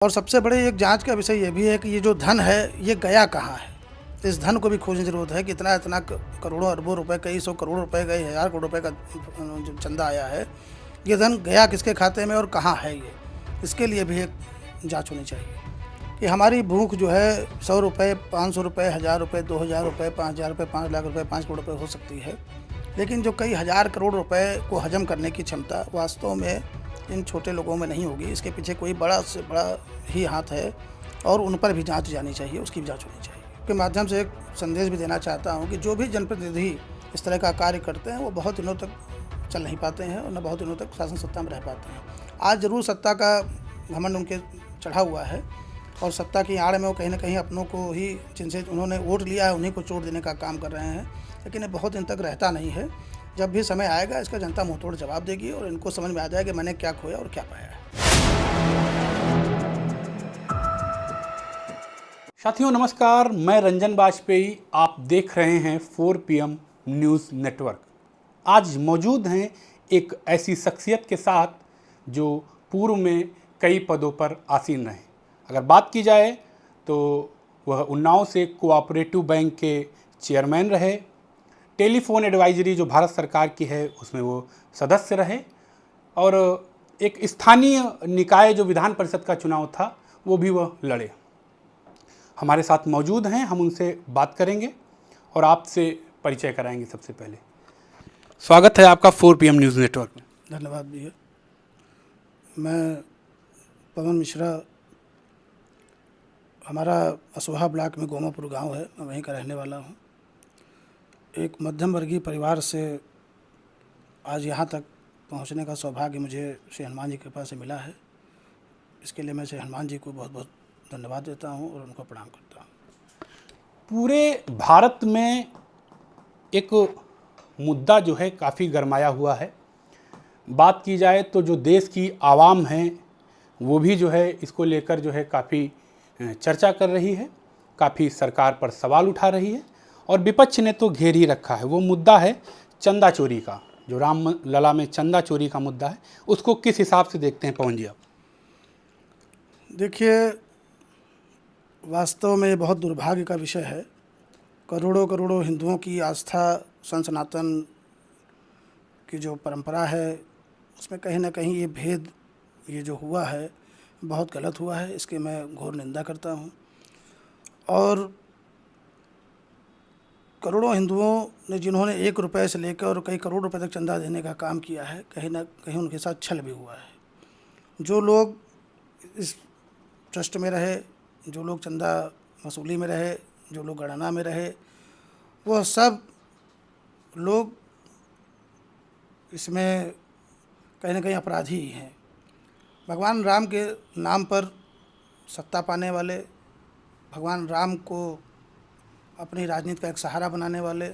और सबसे बड़ी एक जांच का विषय ये भी है कि ये जो धन है ये गया कहाँ है। इस धन को भी खोजने की ज़रूरत है कि इतना इतना करोड़ों अरबों रुपए, कई सौ करोड़ रुपए, कई हज़ार करोड़ रुपए का जो चंदा आया है, ये धन गया किसके खाते में और कहाँ है ये। इसके लिए भी एक जांच होनी चाहिए कि हमारी भूख जो है 100 रुपये, 500 रुपये, 1000 रुपये, 2000 रुपये, 5000 रुपये, 5 लाख रुपये, 5 करोड़ रुपये हो सकती है, लेकिन जो कई हज़ार करोड़ रुपए को हजम करने की क्षमता वास्तव में इन छोटे लोगों में नहीं होगी। इसके पीछे कोई बड़ा से बड़ा ही हाथ है और उन पर भी जांच जानी चाहिए, उसकी भी जांच होनी चाहिए। के माध्यम से एक संदेश भी देना चाहता हूं कि जो भी जनप्रतिनिधि इस तरह का कार्य करते हैं वो बहुत दिनों तक चल नहीं पाते हैं और न बहुत दिनों तक शासन सत्ता में रह पाते हैं। आज ज़रूर सत्ता का घमंड उनके चढ़ा हुआ है और सत्ता की आड़ में वो कहीं ना कहीं अपनों को ही, जिनसे उन्होंने वोट लिया है, उन्हीं को चोट देने का काम कर रहे हैं, लेकिन ये बहुत दिन तक रहता नहीं है। जब भी समय आएगा इसका जनता मुँह तोड़ जवाब देगी और इनको समझ में आ जाएगा कि मैंने क्या खोया और क्या पाया है। साथियों नमस्कार, मैं रंजन बाजपेयी, आप देख रहे हैं 4 PM न्यूज़ नेटवर्क। आज मौजूद हैं एक ऐसी शख्सियत के साथ जो पूर्व में कई पदों पर आसीन रहे। अगर बात की जाए तो वह उन्नाव से कोऑपरेटिव बैंक के चेयरमैन रहे, टेलीफोन एडवाइजरी जो भारत सरकार की है उसमें वो सदस्य रहे और एक स्थानीय निकाय जो विधान परिषद का चुनाव था वो भी वह लड़े। हमारे साथ मौजूद हैं, हम उनसे बात करेंगे और आपसे परिचय कराएंगे। सबसे पहले स्वागत है आपका 4 PM न्यूज़ नेटवर्क में। धन्यवाद भैया। मैं पवन मिश्रा, हमारा असोहा ब्लॉक में गोमापुर गांव है, मैं वहीं का रहने वाला हूं। एक मध्यम वर्गीय परिवार से आज यहां तक पहुंचने का सौभाग्य मुझे श्री हनुमान जी की कृपा से मिला है। इसके लिए मैं श्री हनुमान जी को बहुत बहुत धन्यवाद देता हूं और उनको प्रणाम करता हूं। पूरे भारत में एक मुद्दा जो है काफ़ी गरमाया हुआ है। बात की जाए तो जो देश की आवाम है वो भी जो है इसको लेकर जो है काफ़ी चर्चा कर रही है, काफ़ी सरकार पर सवाल उठा रही है और विपक्ष ने तो घेर ही रखा है। वो मुद्दा है चंदा चोरी का, जो रामलला में चंदा चोरी का मुद्दा है, उसको किस हिसाब से देखते हैं पवन जी आप? देखिए, वास्तव में ये बहुत दुर्भाग्य का विषय है। करोड़ों करोड़ों हिंदुओं की आस्था सनातन की जो परंपरा है उसमें कहीं ना कहीं ये भेद, ये जो हुआ है बहुत गलत हुआ है। इसकी मैं घोर निंदा करता हूँ और करोड़ों हिंदुओं ने जिन्होंने 1 रुपये से लेकर और कई करोड़ रुपए तक चंदा देने का काम किया है, कहीं ना कहीं उनके साथ छल भी हुआ है। जो लोग इस ट्रस्ट में रहे, जो लोग चंदा वसूली में रहे, जो लोग गणना में रहे, वह सब लोग इसमें कहीं ना कहीं अपराधी ही हैं। भगवान राम के नाम पर सत्ता पाने वाले, भगवान राम को अपनी राजनीति का एक सहारा बनाने वाले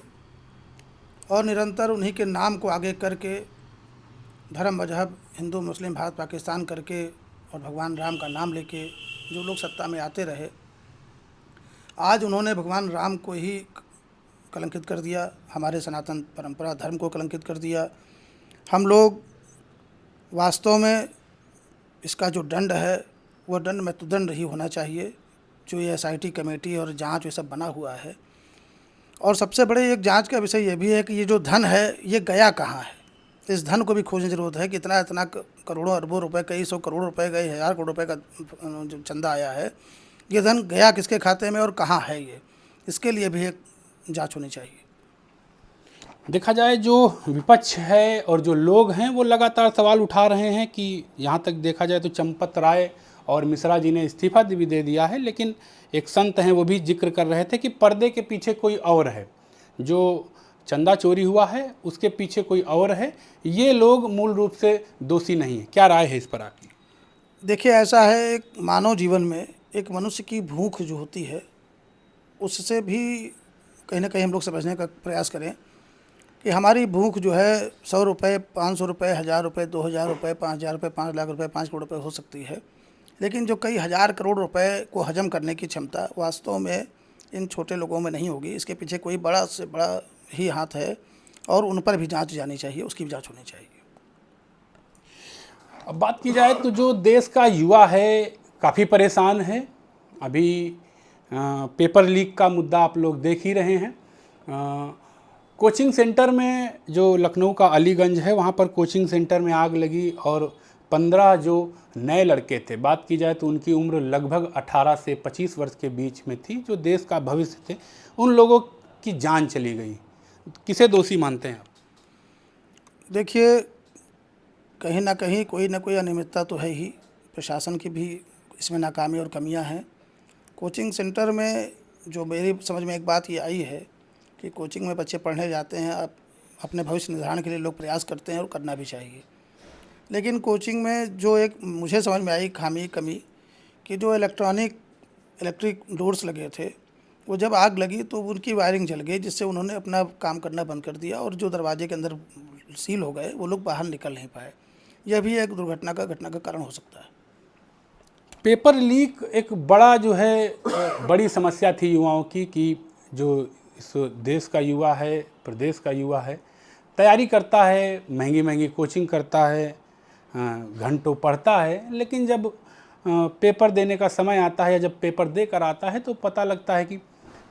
और निरंतर उन्हीं के नाम को आगे करके धर्म मजहब हिंदू मुस्लिम भारत पाकिस्तान करके और भगवान राम का नाम लेके जो लोग सत्ता में आते रहे, आज उन्होंने भगवान राम को ही कलंकित कर दिया, हमारे सनातन परंपरा धर्म को कलंकित कर दिया। हम लोग वास्तव में इसका जो दंड है वो दंड मृत्युदंड ही होना चाहिए, जो ये SIT कमेटी और जांच ये सब बना हुआ है। और सबसे बड़े एक जांच का विषय ये भी है कि ये जो धन है ये गया कहाँ है। इस धन को भी खोजने की ज़रूरत है कि इतना इतना करोड़ों अरबों रुपए, कई सौ करोड़ रुपए, कई हज़ार करोड़ रुपए का जो चंदा आया है, ये धन गया किसके खाते में और कहाँ है ये। इसके लिए भी एक जांच होनी चाहिए। देखा जाए जो विपक्ष है और जो लोग हैं वो लगातार सवाल उठा रहे हैं कि यहाँ तक देखा जाए तो चंपत राय और मिश्रा जी ने इस्तीफा भी दे दिया है, लेकिन एक संत हैं वो भी जिक्र कर रहे थे कि पर्दे के पीछे कोई और है, जो चंदा चोरी हुआ है उसके पीछे कोई और है, ये लोग मूल रूप से दोषी नहीं है। क्या राय है इस पर आपकी? देखिए, ऐसा है, एक मानव जीवन में एक मनुष्य की भूख जो होती है उससे भी कहीं ना कहीं हम लोग समझने का प्रयास करें कि हमारी भूख जो है 100 रुपये, 500 रुपये, 1000 रुपये, 2000 रुपये, 5000 रुपये, 5 लाख रुपये, 5 करोड़ रुपये हो सकती है, लेकिन जो कई हज़ार करोड़ रुपए को हजम करने की क्षमता वास्तव में इन छोटे लोगों में नहीं होगी। इसके पीछे कोई बड़ा से बड़ा ही हाथ है और उन पर भी जांच जानी चाहिए, उसकी भी जांच होनी चाहिए। अब बात की जाए तो जो देश का युवा है काफ़ी परेशान है। अभी पेपर लीक का मुद्दा आप लोग देख ही रहे हैं। कोचिंग सेंटर में जो लखनऊ का अलीगंज है, वहाँ पर कोचिंग सेंटर में आग लगी और 15 जो नए लड़के थे, बात की जाए तो उनकी उम्र लगभग 18 से 25 वर्ष के बीच में थी, जो देश का भविष्य थे, उन लोगों की जान चली गई। किसे दोषी मानते हैं आप? देखिए, कहीं ना कहीं कोई ना कोई अनियमितता तो है ही, प्रशासन की भी इसमें नाकामी और कमियां हैं। कोचिंग सेंटर में जो मेरी समझ में एक बात ये आई है कि कोचिंग में बच्चे पढ़ने जाते हैं, अपने भविष्य निर्धारण के लिए लोग प्रयास करते हैं और करना भी चाहिए। लेकिन कोचिंग में जो एक मुझे समझ में आई कमी कि जो इलेक्ट्रिक डोर्स लगे थे, वो जब आग लगी तो उनकी वायरिंग जल गई, जिससे उन्होंने अपना काम करना बंद कर दिया और जो दरवाजे के अंदर सील हो गए वो लोग बाहर निकल नहीं पाए। यह भी एक घटना का कारण हो सकता है। पेपर लीक एक बड़ा जो है बड़ी समस्या थी युवाओं की, कि जो इस देश का युवा है, प्रदेश का युवा है, तैयारी करता है, महंगी महंगी कोचिंग करता है, घंटों पढ़ता है, लेकिन जब पेपर देने का समय आता है या जब पेपर दे कर आता है तो पता लगता है कि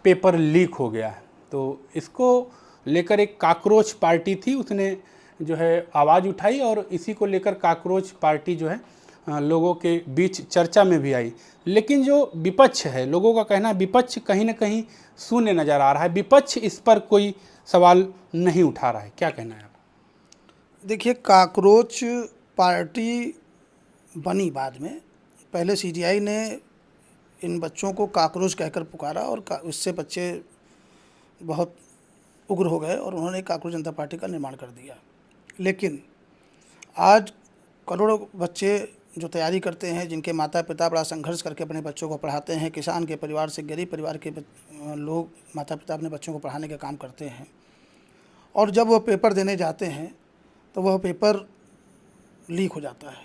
पेपर लीक हो गया है। तो इसको लेकर एक काकरोच पार्टी थी, उसने जो है आवाज़ उठाई और इसी को लेकर काकरोच पार्टी जो है लोगों के बीच चर्चा में भी आई। लेकिन जो विपक्ष है, लोगों का कहना है विपक्ष कहीं ना कहीं शून्य नज़र आ रहा है, विपक्ष इस पर कोई सवाल नहीं उठा रहा है। क्या कहना है आप? देखिए, काकरोच पार्टी बनी बाद में। पहले सीजीआई ने इन बच्चों को काकरोच कहकर पुकारा और उससे बच्चे बहुत उग्र हो गए और उन्होंने काकरोच जनता पार्टी का निर्माण कर दिया। लेकिन आज करोड़ों बच्चे जो तैयारी करते हैं, जिनके माता पिता बड़ा संघर्ष करके अपने बच्चों को पढ़ाते हैं, किसान के परिवार से गरीब परिवार के लोग माता पिता अपने बच्चों को पढ़ाने का काम करते हैं, और जब वह पेपर देने जाते हैं तो वह पेपर लीक हो जाता है।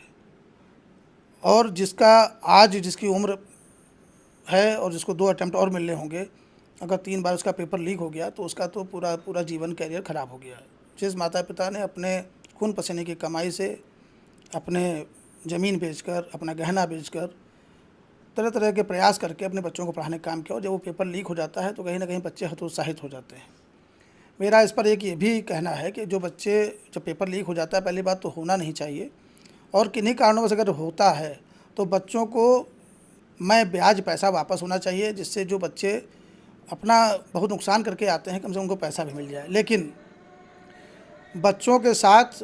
और जिसकी उम्र है और जिसको 2 अटेम्प्ट और मिलने होंगे, अगर 3 बार उसका पेपर लीक हो गया तो उसका तो पूरा जीवन कैरियर ख़राब हो गया। जिस माता पिता ने अपने खून पसीने की कमाई से अपने ज़मीन बेचकर, अपना गहना बेचकर, तरह तरह के प्रयास करके अपने बच्चों को पढ़ाने का काम किया, और जब वो पेपर लीक हो जाता है तो कहीं ना कहीं बच्चे हतोत्साहित हो जाते हैं। मेरा इस पर एक ये भी कहना है कि जब पेपर लीक हो जाता है, पहली बात तो होना नहीं चाहिए, और किन्हीं कारणों से अगर होता है तो बच्चों को ब्याज पैसा वापस होना चाहिए, जिससे जो बच्चे अपना बहुत नुकसान करके आते हैं कम से कम उनको पैसा भी मिल जाए। लेकिन बच्चों के साथ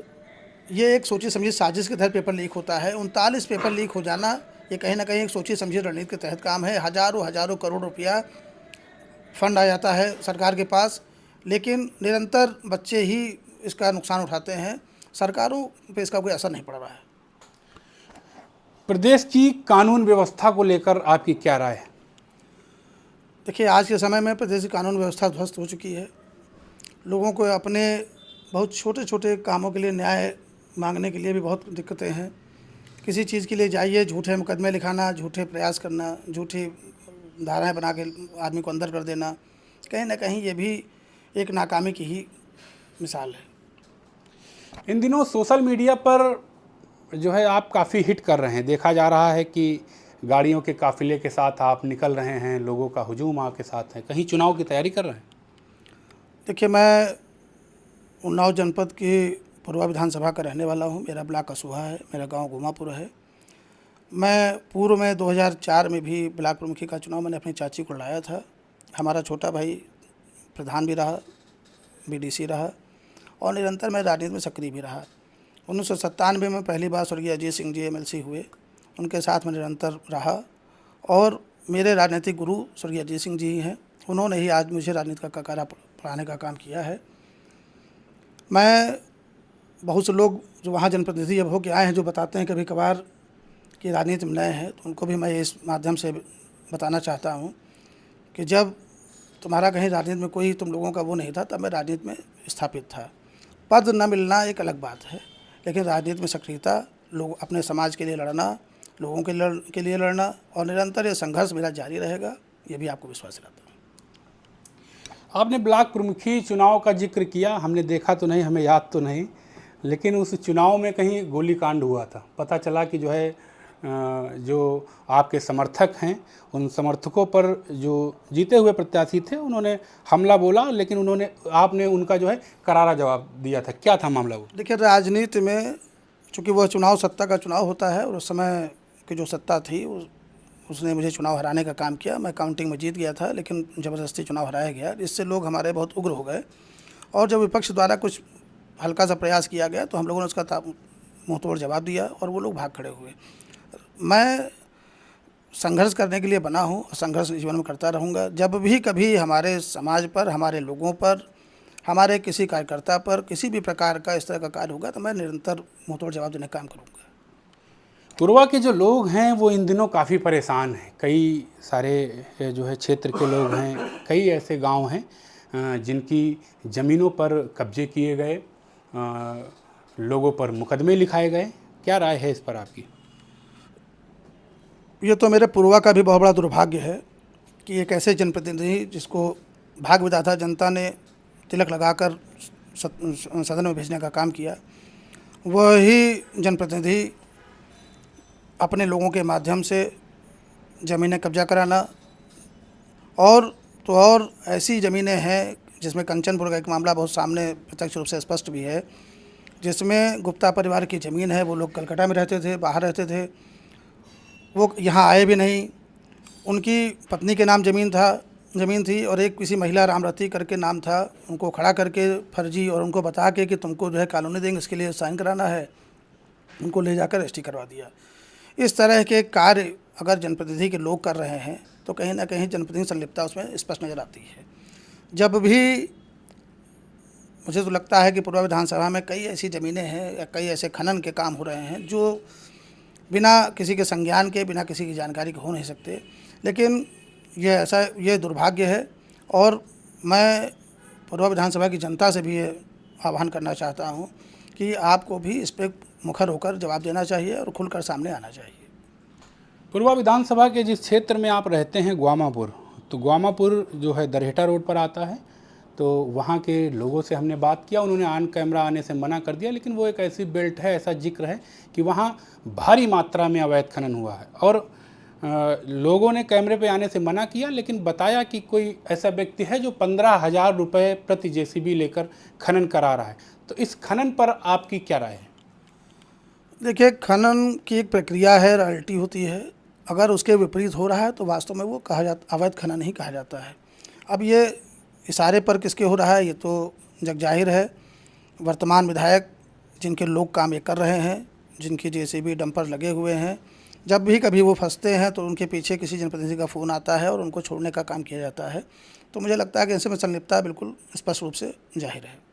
ये एक सोची समझी साजिश के तहत पेपर लीक होता है। 39 पेपर लीक हो जाना ये कहीं ना कहीं एक सोची समझी रणनीति के तहत काम है। हज़ारों करोड़ रुपया फंड आ जाता है सरकार के पास, लेकिन निरंतर बच्चे ही इसका नुकसान उठाते हैं। सरकारों पे इसका कोई असर नहीं पड़ रहा है। प्रदेश की कानून व्यवस्था को लेकर आपकी क्या राय है? देखिए, आज के समय में प्रदेश की कानून व्यवस्था ध्वस्त हो चुकी है। लोगों को अपने बहुत छोटे छोटे कामों के लिए न्याय मांगने के लिए भी बहुत दिक्कतें हैं। किसी चीज़ के लिए जाइए, झूठे मुकदमे लिखाना, झूठे प्रयास करना, झूठी धाराएं बना के आदमी को अंदर कर देना, कहीं ना कहीं ये भी एक नाकामी की ही मिसाल है। इन दिनों सोशल मीडिया पर जो है आप काफ़ी हिट कर रहे हैं। देखा जा रहा है कि गाड़ियों के काफ़िले के साथ आप निकल रहे हैं, लोगों का हुजूम आपके साथ है। कहीं चुनाव की तैयारी कर रहे हैं? देखिए, मैं उन्नाव जनपद की पूर्वा विधानसभा का रहने वाला हूँ। मेरा ब्लॉक कसुहा है, मेरा गांव गुमापुर है। मैं पूर्व में 2004 में भी ब्लॉक प्रमुखी का चुनाव मैंने अपनी चाची को लड़ाया था। हमारा छोटा भाई प्रधान भी रहा, बीडीसी रहा, और निरंतर मैं राजनीति में सक्रिय भी रहा। 1997 में पहली बार स्वर्गीय अजीत सिंह जी एमएलसी हुए, उनके साथ मैं निरंतर रहा, और मेरे राजनीतिक गुरु स्वर्गीय अजीत सिंह जी ही हैं। उन्होंने ही आज मुझे राजनीति का कार्य पढ़ाने का काम किया है। मैं बहुत से लोग जो वहाँ जनप्रतिनिधि अब होके आए हैं, जो बताते हैं कभी कभार कि राजनीति में नए हैं, तो उनको भी मैं इस माध्यम से बताना चाहता हूँ कि जब तुम्हारा कहीं राजनीति में कोई तुम लोगों का वो नहीं था, तब मैं राजनीति में स्थापित था। पद न मिलना एक अलग बात है, लेकिन राजनीति में सक्रियता, लोग अपने समाज के लिए लड़ना, लोगों के लिए लड़ना, और निरंतर ये संघर्ष मेरा जारी रहेगा, ये भी आपको विश्वास दिलाता हूँ। आपने ब्लॉक प्रमुखी चुनाव का जिक्र किया, हमने देखा तो नहीं, हमें याद तो नहीं, लेकिन उस चुनाव में कहीं गोलीकांड हुआ था। पता चला कि जो है जो आपके समर्थक हैं, उन समर्थकों पर जो जीते हुए प्रत्याशी थे उन्होंने हमला बोला, लेकिन आपने उनका जो है करारा जवाब दिया था। क्या था मामला वो? देखिए, राजनीति में चूँकि वह चुनाव सत्ता का चुनाव होता है और उस समय की जो सत्ता थी उसने मुझे चुनाव हराने का काम किया। मैं काउंटिंग में जीत गया था, लेकिन ज़बरदस्ती चुनाव हराया गया, जिससे लोग हमारे बहुत उग्र हो गए। और जब विपक्ष द्वारा कुछ हल्का सा प्रयास किया गया तो हम लोगों ने उसका मुंहतोड़ जवाब दिया और वो लोग भाग खड़े हुए। मैं संघर्ष करने के लिए बना हूँ और संघर्ष जीवन में करता रहूँगा। जब भी कभी हमारे समाज पर, हमारे लोगों पर, हमारे किसी कार्यकर्ता पर किसी भी प्रकार का इस तरह का कार्य होगा तो मैं निरंतर मुंहतोड़ जवाब देने का काम करूँगा। पुरवा के जो लोग हैं वो इन दिनों काफ़ी परेशान हैं। कई सारे जो है क्षेत्र के लोग हैं, कई ऐसे गांव हैं जिनकी ज़मीनों पर कब्जे किए गए, लोगों पर मुकदमे लिखाए गए। क्या राय है इस पर आपकी? ये तो मेरे पूर्वा का भी बहुत बड़ा दुर्भाग्य है कि एक ऐसे जनप्रतिनिधि जिसको भाग विधाता जनता ने तिलक लगाकर सदन में भेजने का काम किया, वही जनप्रतिनिधि अपने लोगों के माध्यम से ज़मीनें कब्जा कराना, और ऐसी ज़मीनें हैं जिसमें कंचनपुर का एक मामला बहुत सामने प्रत्यक्ष रूप से स्पष्ट भी है, जिसमें गुप्ता परिवार की ज़मीन है। वो लोग कलकत्ता में रहते थे, बाहर रहते थे, वो यहाँ आए भी नहीं। उनकी पत्नी के नाम ज़मीन थी और एक किसी महिला रामरती करके नाम था। उनको खड़ा करके फर्जी और उनको बता के कि तुमको जो है कॉलोनी देंगे, इसके लिए साइन कराना है, उनको ले जाकर रजिस्ट्री करवा दिया। इस तरह के कार्य अगर जनप्रतिनिधि के लोग कर रहे हैं तो कहीं ना कहीं जनप्रतिनिधि संलिप्तता उसमें स्पष्ट नज़र आती है। जब भी मुझे तो लगता है कि पूर्वा विधानसभा में कई ऐसी ज़मीनें हैं या कई ऐसे खनन के काम हो रहे हैं जो बिना किसी के संज्ञान के, बिना किसी की जानकारी के हो नहीं सकते, लेकिन ये दुर्भाग्य है। और मैं पूर्वा विधानसभा की जनता से भी ये आह्वान करना चाहता हूँ कि आपको भी इस पर मुखर होकर जवाब देना चाहिए और खुलकर सामने आना चाहिए। पूर्वा विधानसभा के जिस क्षेत्र में आप रहते हैं, ग्वामापुर, तो ग्वामापुर जो है दरहेटा रोड पर आता है। तो वहाँ के लोगों से हमने बात किया, उन्होंने ऑन कैमरा आने से मना कर दिया, लेकिन वो एक ऐसी बेल्ट है, ऐसा जिक्र है कि वहाँ भारी मात्रा में अवैध खनन हुआ है। और लोगों ने कैमरे पे आने से मना किया, लेकिन बताया कि कोई ऐसा व्यक्ति है जो 15,000 रुपये प्रति जेसीबी लेकर खनन करा रहा है। तो इस खनन पर आपकी क्या राय है? देखिए, खनन की एक प्रक्रिया है, रॉयल्टी होती है। अगर उसके विपरीत हो रहा है तो वास्तव में वो अवैध खनन ही कहा जाता है। अब ये इशारे पर किसके हो रहा है ये तो जग जाहिर है। वर्तमान विधायक जिनके लोग काम ये कर रहे हैं, जिनकी जेसीबी डंपर लगे हुए हैं, जब भी कभी वो फंसते हैं तो उनके पीछे किसी जनप्रतिनिधि का फ़ोन आता है और उनको छोड़ने का काम किया जाता है। तो मुझे लगता है कि इसमें संलिप्तता बिल्कुल स्पष्ट रूप से जाहिर है।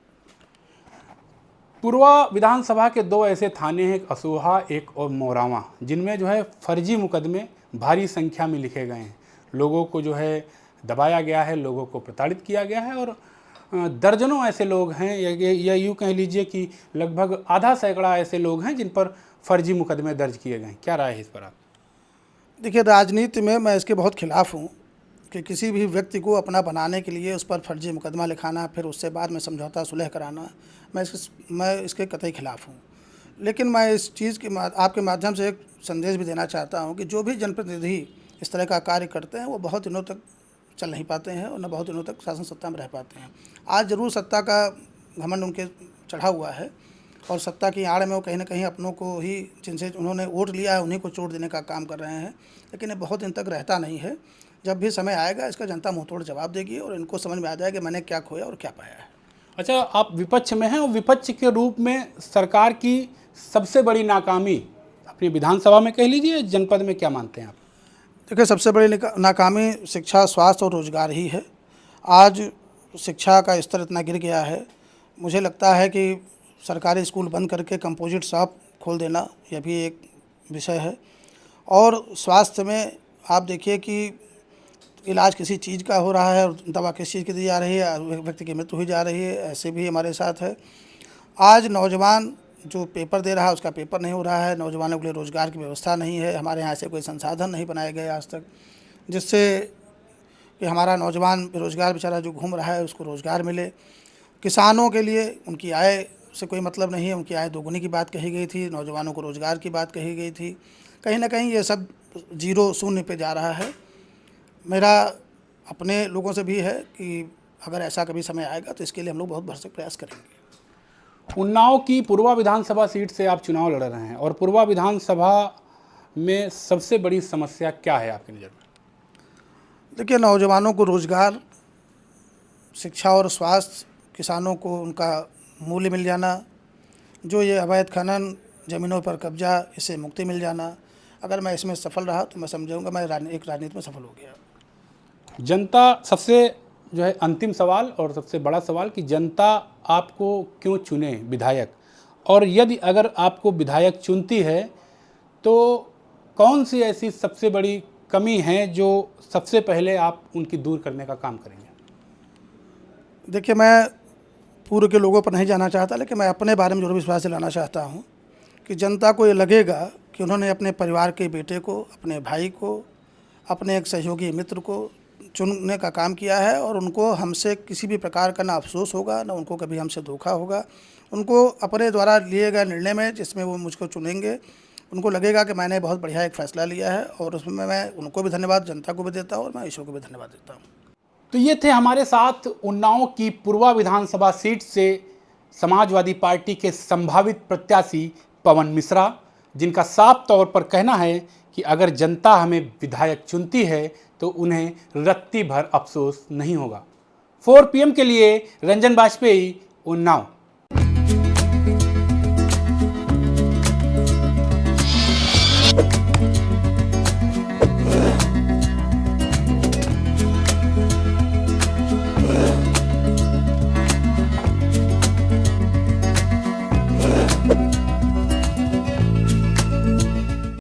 पूर्वा विधानसभा के दो ऐसे थाने हैं, एक असोहा, एक और मोरावा, जिनमें जो है फर्जी मुकदमे भारी संख्या में लिखे गए हैं। लोगों को जो है दबाया गया है, लोगों को प्रताड़ित किया गया है, और दर्जनों ऐसे लोग हैं, या यूँ कह लीजिए कि लगभग आधा सैकड़ा ऐसे लोग हैं जिन पर फर्जी मुकदमे दर्ज किए गए हैं। क्या राय है इस पर आप? देखिए, राजनीति में मैं इसके बहुत खिलाफ़ हूँ कि किसी भी व्यक्ति को अपना बनाने के लिए उस पर फर्जी मुकदमा लिखाना, फिर उससे बाद में समझौता सुलह कराना, मैं इसके कतई खिलाफ़ हूँ। लेकिन मैं इस चीज़ के आपके माध्यम से एक संदेश भी देना चाहता हूँ कि जो भी जनप्रतिनिधि इस तरह का कार्य करते हैं वो बहुत दिनों तक चल नहीं पाते हैं और न बहुत दिनों तक शासन सत्ता में रह पाते हैं। आज ज़रूर सत्ता का घमंड उनके चढ़ा हुआ है और सत्ता की आड़ में वो कहीं ना कहीं अपनों को ही, जिनसे उन्होंने वोट लिया है, उन्हीं को चोट देने का काम कर रहे हैं, लेकिन ये बहुत दिन तक रहता नहीं है। जब भी समय आएगा इसका जनता मुंहतोड़ जवाब देगी और इनको समझ में आ जाएगा कि मैंने क्या खोया और क्या पाया है। अच्छा, आप विपक्ष में हैं और विपक्ष के रूप में सरकार की सबसे बड़ी नाकामी अपनी विधानसभा में कह लीजिए, जनपद में क्या मानते हैं आप? देखिए, सबसे बड़ी नाकामी शिक्षा, स्वास्थ्य और रोजगार ही है। आज शिक्षा का स्तर इतना गिर गया है, मुझे लगता है कि सरकारी स्कूल बंद करके कंपोजिट शॉप खोल देना यह भी एक विषय है। और स्वास्थ्य में आप देखिए कि इलाज किसी चीज़ का हो रहा है और दवा किस चीज़ की दी जा रही है, व्यक्ति की मृत्यु हुई जा रही है। ऐसे भी हमारे साथ है। आज नौजवान जो पेपर दे रहा है उसका पेपर नहीं हो रहा है, नौजवानों के लिए रोज़गार की व्यवस्था नहीं है। हमारे यहाँ ऐसे कोई संसाधन नहीं बनाए गए आज तक जिससे कि हमारा नौजवान बेरोज़गार बेचारा जो घूम रहा है उसको रोज़गार मिले। किसानों के लिए उनकी आय से कोई मतलब नहीं है, उनकी आय दोगुनी की बात कही गई थी, नौजवानों को रोज़गार की बात कही गई थी। कहीं ना कहीं ये सब जीरो शून्य पे जा रहा है। मेरा अपने लोगों से भी है कि अगर ऐसा कभी समय आएगा तो इसके लिए हम लोग बहुत भरसक प्रयास करेंगे। उन्नाव की पूर्वा विधानसभा सीट से आप चुनाव लड़ रहे हैं और पूर्वा विधानसभा में सबसे बड़ी समस्या क्या है आपकी नज़र में? देखिए, नौजवानों को रोज़गार, शिक्षा और स्वास्थ्य, किसानों को उनका मूल्य मिल जाना, जो ये अवैध खनन, ज़मीनों पर कब्जा, इससे मुक्ति मिल जाना। अगर मैं इसमें सफल रहा तो मैं समझूंगा मैं एक राजनीति में सफल हो गया। जनता सबसे जो है अंतिम सवाल और सबसे बड़ा सवाल कि जनता आपको क्यों चुने विधायक, और यदि अगर आपको विधायक चुनती है तो कौन सी ऐसी सबसे बड़ी कमी है जो सबसे पहले आप उनकी दूर करने का काम करेंगे? देखिए, मैं पूर्व के लोगों पर नहीं जाना चाहता, लेकिन मैं अपने बारे में जरूर विश्वास दिलाना चाहता हूँ कि जनता को ये लगेगा कि उन्होंने अपने परिवार के बेटे को, अपने भाई को, अपने एक सहयोगी मित्र को चुनने का काम किया है और उनको हमसे किसी भी प्रकार का ना अफसोस होगा, ना उनको कभी हमसे धोखा होगा। उनको अपने द्वारा लिए गए निर्णय में जिसमें वो मुझको चुनेंगे, उनको लगेगा कि मैंने बहुत बढ़िया एक फ़ैसला लिया है और उसमें मैं उनको भी धन्यवाद, जनता को भी देता हूँ और मैं ईश्वर को भी धन्यवाद देता हूँ। तो ये थे हमारे साथ उन्नाव की पूर्वा विधानसभा सीट से समाजवादी पार्टी के संभावित प्रत्याशी पवन मिश्रा, जिनका साफ तौर पर कहना है कि अगर जनता हमें विधायक चुनती है तो उन्हें रत्ती भर अफसोस नहीं होगा। 4 PM के लिए रंजन बाजपेयी, उन्नाव।